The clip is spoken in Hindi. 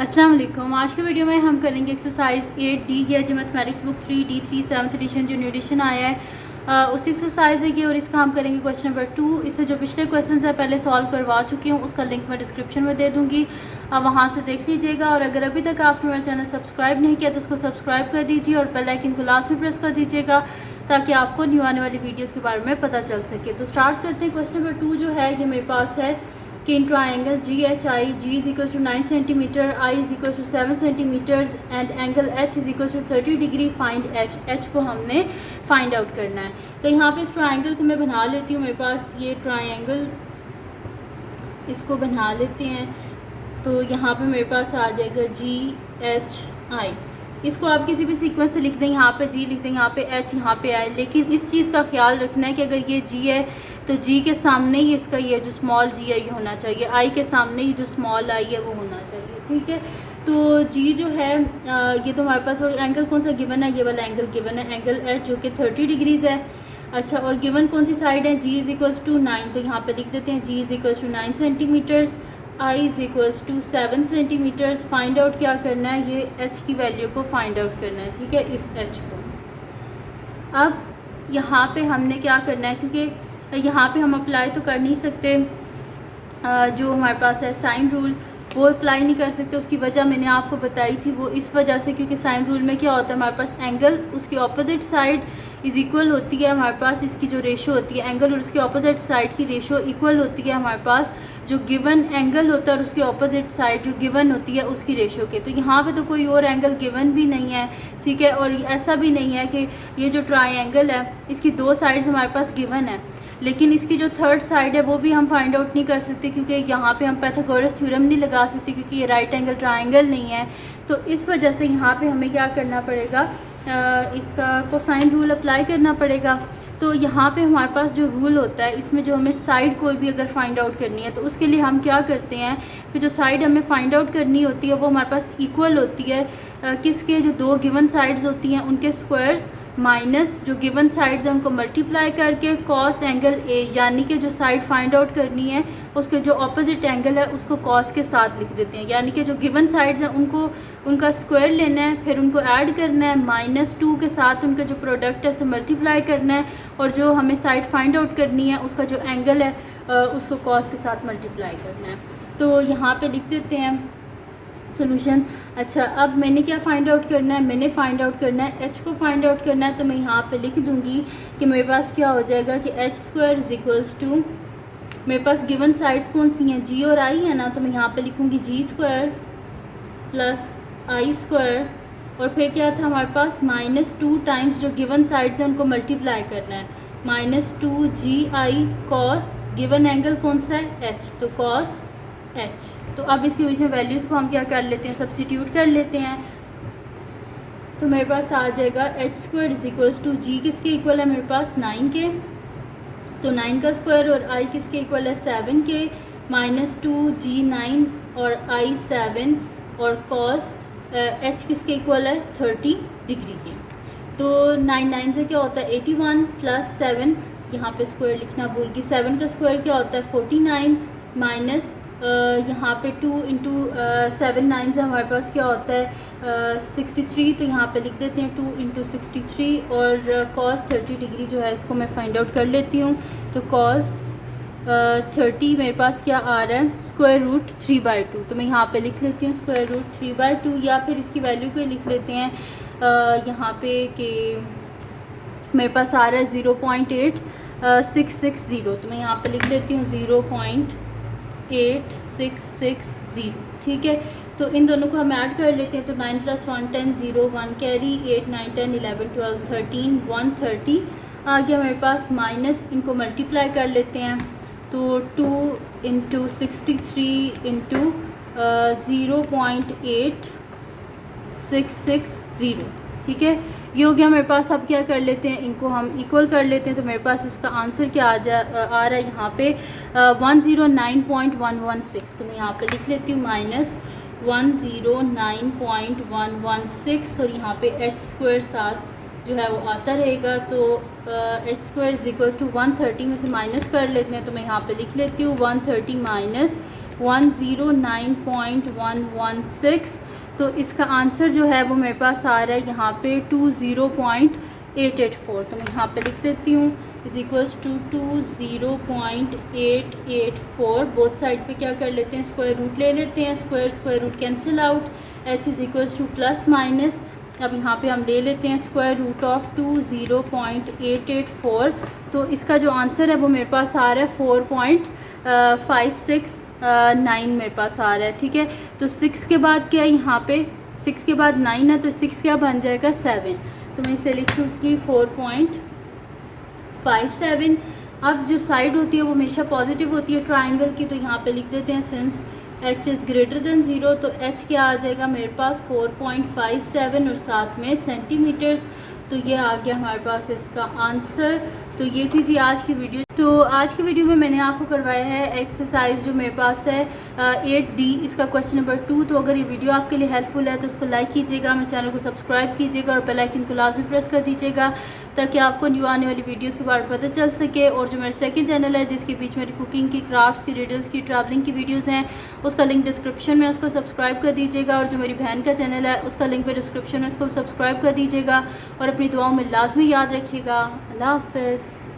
अस्सलाम वालेकुम। आज के वीडियो में हम करेंगे एक्सरसाइज 8D है जो mathematics book 3D3 7th edition जो न्यू एडिशन आया है उसी एक्सरसाइज है कि और इसका हम करेंगे क्वेश्चन नंबर 2। इससे जो पिछले क्वेश्चन है पहले सॉल्व करवा चुकी हूँ, उसका लिंक मैं डिस्क्रिप्शन में दे दूँगी, आप वहाँ से देख लीजिएगा। और अगर अभी तक आपने मेरा चैनल सब्सक्राइब नहीं किया तो उसको सब्सक्राइब कर दीजिए और बेल आइकन को लास्ट में प्रेस कर दीजिएगा ताकि आपको न्यू आने वाली वीडियोज़ के बारे में पता चल सके। तो स्टार्ट करते हैं। क्वेश्चन नंबर 2 जो है ये मेरे पास है कि in triangle GHI G is equal to 9 centimetre, I is equal to 7 centimetres and angle H is equal to 30 degree find H को हमने फाइंड आउट करना है। तो यहाँ पे इस ट्राइंगल को मैं बना लेती हूँ। मेरे पास ये ट्राइंगल, इसको बना लेते हैं। तो यहाँ पे मेरे पास आ जाएगा GHI। इसको आप किसी भी सीक्वेंस से लिख दें, यहाँ पे G लिख दें, यहाँ पे H, यहाँ पे I। लेकिन इस चीज़ का ख्याल रखना है कि अगर ये G है तो G के सामने ही इसका ये जो स्मॉल G है ये होना चाहिए, I के सामने ही जो स्मॉल I है वो होना चाहिए, ठीक है। तो G जो है ये तो हमारे पास, और एंगल कौन सा गिवन है, ये वाला एंगल गिवन है, एंगल H जो कि 30 डिग्रीज़ है। अच्छा, और गिवन कौन सी साइड है, G इज़ इक्वल्स टू 9, तो यहाँ पे लिख देते हैं G is equals to 9 centimetres, I is equals to 7 centimetres. Find out क्या करना है, ये H की वैल्यू को फाइंड आउट करना है, ठीक है, इस H को। अब यहाँ पे हमने क्या करना है, क्योंकि यहाँ पे हम अप्लाई तो कर नहीं सकते, जो हमारे पास है साइन रूल वो अप्लाई नहीं कर सकते। उसकी वजह मैंने आपको बताई थी, वो इस वजह से क्योंकि साइन रूल में क्या होता है, हमारे पास एंगल उसकी ऑपोजिट साइड इज़ इक्वल होती है, हमारे पास इसकी जो रेशो होती है एंगल और उसकी ऑपोजिट साइड की रेशो इक्वल होती है हमारे पास, जो गिवन एंगल होता है और उसकी ऑपोजिट साइड जो गिवन होती है उसकी रेशो के। तो यहाँ पे तो कोई और एंगल गिवन भी नहीं है, ठीक है। और ऐसा भी नहीं है कि ये जो ट्राइंगल है इसकी दो साइड्स हमारे पास गिवन है, लेकिन इसकी जो थर्ड साइड है वो भी हम फाइंड आउट नहीं कर सकते क्योंकि यहाँ पे हम पाइथागोरस थ्योरम नहीं लगा सकते क्योंकि ये राइट एंगल ट्राइंगल नहीं है। तो इस वजह से यहाँ पे हमें क्या करना पड़ेगा, इसका कोसाइन रूल अप्लाई करना पड़ेगा। तो यहाँ पे हमारे पास जो रूल होता है इसमें जो हमें साइड कोई भी अगर फाइंड आउट करनी है तो उसके लिए हम क्या करते हैं कि जो साइड हमें फाइंड आउट करनी होती है वो हमारे पास इक्वल होती है किसके, जो दो गिवन साइड्स होती हैं उनके स्क्वायर्स माइनस जो गिवन साइड्स हैं उनको मल्टीप्लाई करके कॉस एंगल ए, यानी कि जो साइड फाइंड आउट करनी है उसके जो ऑपोजिट एंगल है उसको कॉस के साथ लिख देते हैं। यानी कि जो गिवन साइड्स हैं उनको उनका स्क्वायर लेना है, फिर उनको ऐड करना है, -2 के साथ उनका जो प्रोडक्ट है उसे मल्टीप्लाई करना है, और जो हमें साइड फाइंड आउट करनी है उसका जो एंगल है उसको कॉस के साथ मल्टीप्लाई करना है। तो यहाँ पर लिख देते हैं सोल्यूशन। अच्छा, अब मैंने क्या फ़ाइंड आउट करना है, मैंने फ़ाइंड आउट करना है H को फाइंड आउट करना है। तो मैं यहाँ पे लिख दूँगी कि मेरे पास क्या हो जाएगा कि H² इज़ इक्वल्स टू, मेरे पास गिवन साइड्स कौन सी हैं, G और I है ना, तो मैं यहाँ पे लिखूँगी G² प्लस I², और फिर क्या था हमारे पास -2 टाइम्स जो गिवन साइड्स हैं उनको मल्टीप्लाई करना है, -2GI कॉस गिवन एंगल कौन सा है H, तो कॉस H। तो अब इसके बीच में वैल्यूज़ को हम क्या कर लेते हैं, सब्स्टिट्यूट कर लेते हैं। तो मेरे पास आ जाएगा H² is equals to G किसके इक्वल है मेरे पास 9 के, तो 9 का स्क्वायर, और I किसके इक्वल है 7 के, -2G 9 और I 7, और cos H किसके इक्वल है 30 डिग्री के। तो 9 से क्या होता है 81 प्लस 7, यहाँ पे स्क्वायर लिखना भूल गई, 7 का स्क्वायर क्या होता है 49 माइनस यहाँ पे 2 इंटू 7 9 से हमारे पास क्या होता है 63, तो यहाँ पे लिख देते हैं 2 इंटू 63, और cos 30 डिग्री जो है इसको मैं फाइंड आउट कर लेती हूँ। तो cos 30 मेरे पास क्या आ रहा है √3/2, तो मैं यहाँ पे लिख लेती हूँ √3/2, या फिर इसकी वैल्यू को लिख लेते हैं यहाँ पे कि मेरे पास आ रहा है 0.8660, तो मैं यहाँ पे लिख लेती हूँ 0.8660, ठीक है। तो इन दोनों को हम ऐड कर लेते हैं, तो 9 + 1 10 0 1 कैरी 8 9 10 11 12 13 130 आ गया मेरे पास, माइनस इनको मल्टीप्लाई कर लेते हैं, तो 2 इंटू 63 इंटू 0.8660, ठीक है, ये हो गया मेरे पास। अब क्या कर लेते हैं, इनको हम इक्वल कर लेते हैं, तो मेरे पास इसका आंसर क्या आ रहा है यहाँ पे 109.116, तो मैं यहाँ पे लिख लेती हूँ -109.116, और यहाँ पे H² साथ जो है वो आता रहेगा। तो H² इज़ इक्वल्स टू 130 में से माइनस कर लेते हैं, तो मैं यहाँ पे लिख लेती हूँ 130 माइनस 109.116। तो इसका आंसर जो है वो मेरे पास आ रहा है यहाँ पे 20.884। तो मैं यहाँ पे लिख देती हूँ is equals to 20.884। Both side पे क्या कर लेते हैं, स्क्वायर रूट ले लेते हैं, square root cancel out, h is equals to plus minus. अब यहाँ पे हम ले लेते हैं स्क्वायर रूट ऑफ 20.884। तो इसका जो आंसर है वो मेरे पास आ रहा है 4.569 मेरे पास आ रहा है। ठीक है, तो 6 के बाद क्या है, यहाँ पे 6 के बाद 9 है, तो 6 क्या बन जाएगा 7। तो मैं इसे लिख दूँगी 4.57। अब जो साइड होती है वो हमेशा पॉजिटिव होती है ट्राइंगल की, तो यहाँ पे लिख देते हैं since h is greater than 0। तो h क्या आ जाएगा मेरे पास 4.57 और साथ में सेंटीमीटर्स। तो ये आ गया हमारे पास इसका आंसर। तो ये थी जी आज की वीडियो। तो आज की वीडियो में मैंने आपको करवाया है एक्सरसाइज जो मेरे पास है 8D, इसका क्वेश्चन नंबर 2। तो अगर ये वीडियो आपके लिए हेल्पफुल है तो उसको लाइक कीजिएगा, मेरे चैनल को सब्सक्राइब कीजिएगा और बेल आइकन को लाजमी प्रेस कर दीजिएगा ताकि आपको न्यू आने वाली वीडियोस के बारे में पता चल सके। और जो मेरा सेकंड चैनल है जिसके बीच मेरी कुकिंग की, क्राफ्ट्स की, रिडल्स की, ट्रैवलिंग की वीडियोस हैं, उसका लिंक डिस्क्रिप्शन में, उसको सब्सक्राइब कर दीजिएगा। और जो मेरी बहन का चैनल है उसका लिंक भी डिस्क्रिप्शन में, उसको सब्सक्राइब कर दीजिएगा और अपनी दुआओं में लाजमी याद रखिएगा। अल्लाह हाफ़िज़।